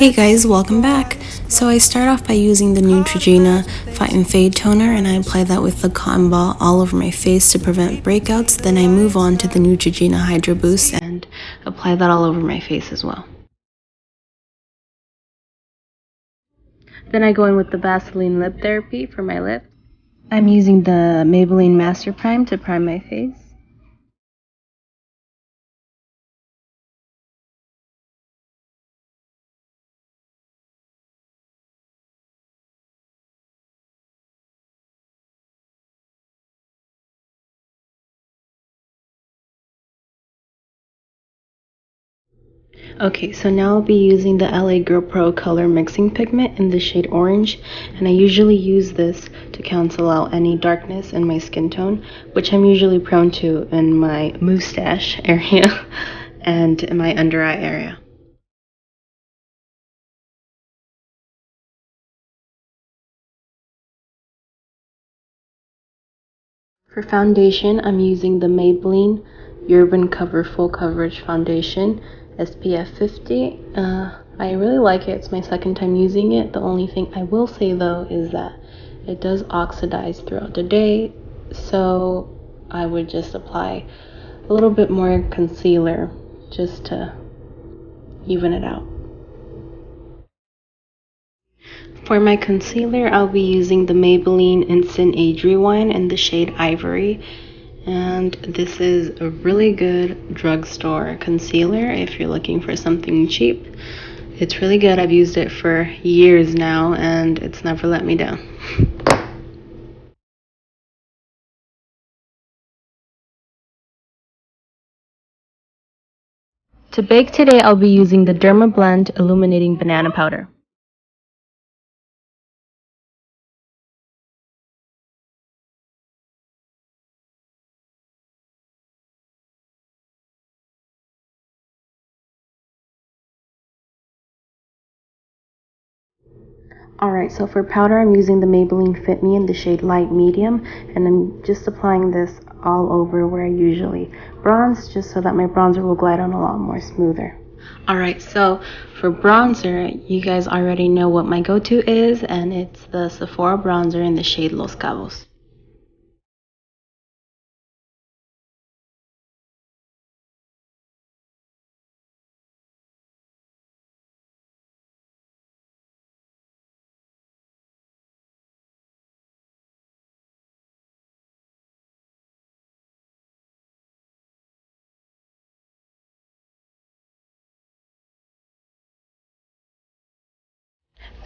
Hey guys, welcome back. So I start off by using the Neutrogena Fight and Fade toner, and I apply that with the cotton ball all over my face to prevent breakouts. Then I move on to the Neutrogena Hydro Boost and apply that all over my face as well. Then I go in with the Vaseline Lip Therapy for my lips. I'm using the Maybelline Master Prime to prime my face. Okay, so now I'll be using the LA Girl Pro Color Mixing Pigment in the shade Orange, and I usually use this to cancel out any darkness in my skin tone, which I'm usually prone to in my mustache area and in my under eye area. For foundation, I'm using the Maybelline Urban Cover Full Coverage Foundation, SPF 50. I really like it. It's my second time using it. The only thing I will say though is that it does oxidize throughout the day, so I would just apply a little bit more concealer just to even it out. For my concealer, I'll be using the Maybelline Instant Age Rewind in the shade Ivory. And this is a really good drugstore concealer if you're looking for something cheap. It's really good. I've used it for years now and it's never let me down. To bake today, I'll be using the Dermablend Illuminating Banana Powder. Alright, so for powder, I'm using the Maybelline Fit Me in the shade Light Medium, and I'm just applying this all over where I usually bronze, just so that my bronzer will glide on a lot more smoother. Alright, so for bronzer, you guys already know what my go-to is, and it's the Sephora bronzer in the shade Los Cabos.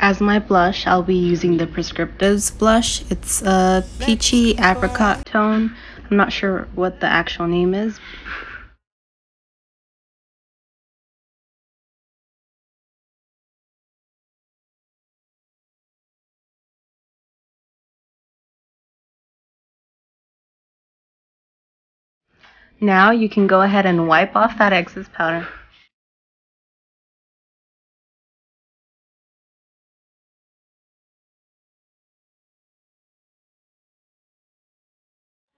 As my blush, I'll be using the Prescriptivists Blush. It's a peachy apricot tone. I'm not sure what the actual name is. Now you can go ahead and wipe off that excess powder.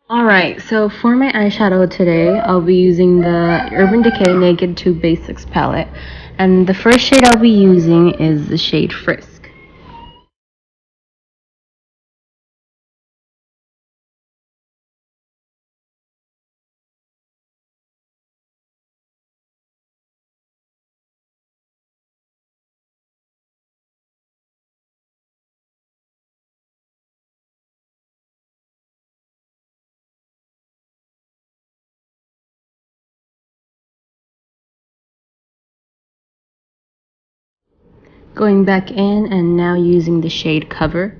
Alright, so for my eyeshadow today, I'll be using the Urban Decay Naked 2 Basics palette. And the first shade I'll be using is the shade Frisk. Going back in and now using the shade Cover.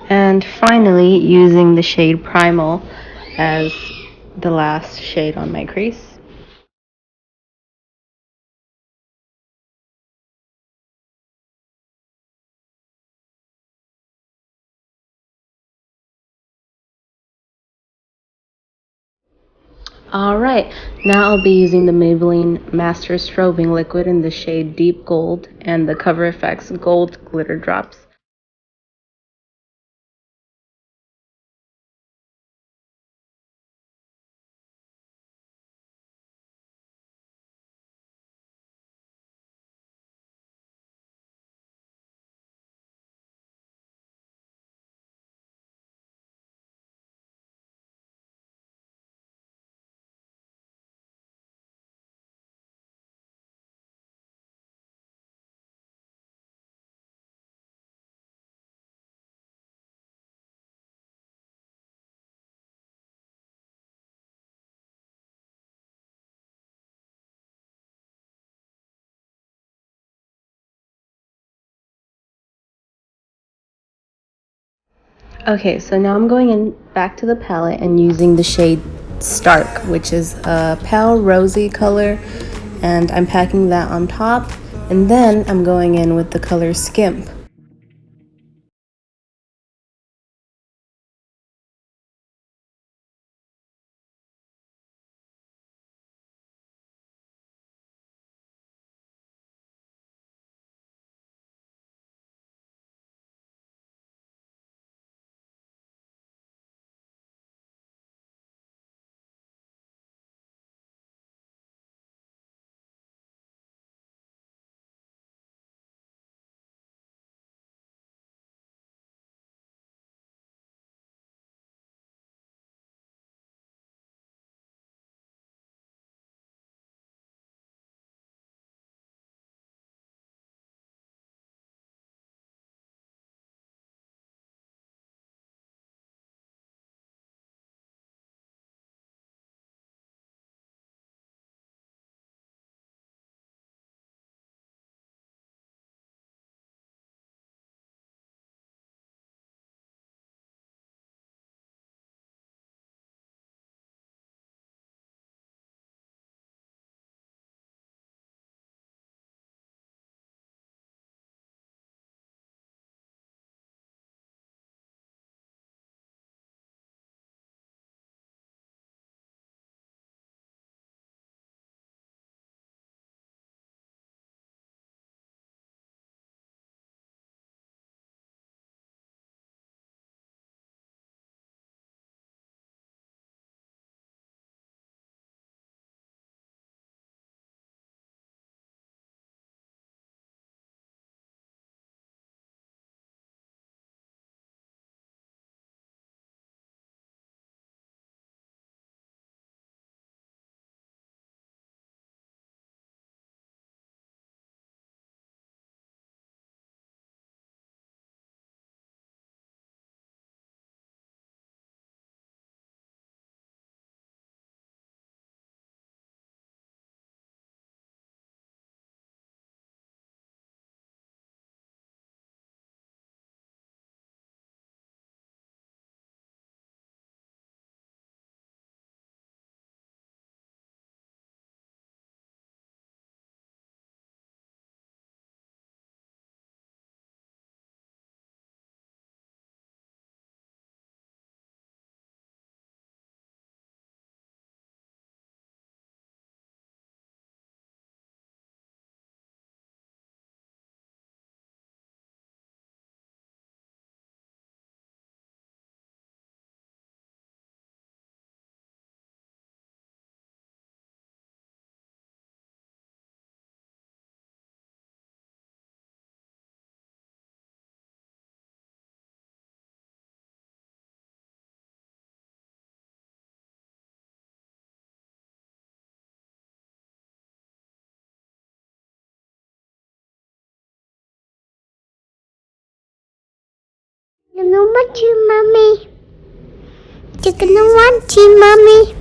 And finally, using the shade Primal as the last shade on my crease. Alright, now I'll be using the Maybelline Master Strobing Liquid in the shade Deep Gold and the Cover FX Gold Glitter Drops. Okay, so now I'm going in back to the palette and using the shade Stark, which is a pale rosy color, and I'm packing that on top, and then I'm going in with the color Skimp. You know what you, mommy? You're gonna want you, mommy.